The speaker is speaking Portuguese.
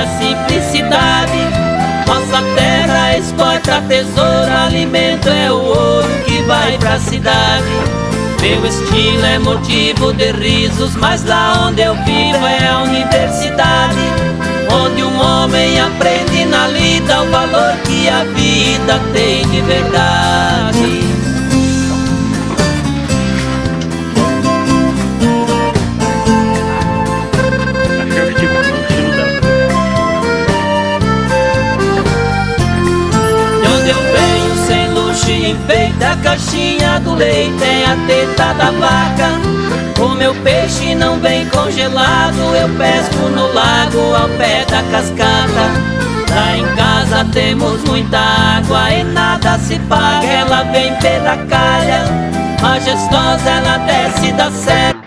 a simplicidade. Nossa terra exporta tesouro, alimento é o ouro que vai pra cidade. Meu estilo é motivo de risos, mas lá onde eu vivo é a universidade, onde um homem aprende na lida o valor que a vida tem de verdade. Enfeita a caixinha do leite, é a teta da vaca. O meu peixe não vem congelado, eu pesco no lago ao pé da cascata. Lá em casa temos muita água e nada se paga, ela vem pela calha. Majestosa ela desce da serra.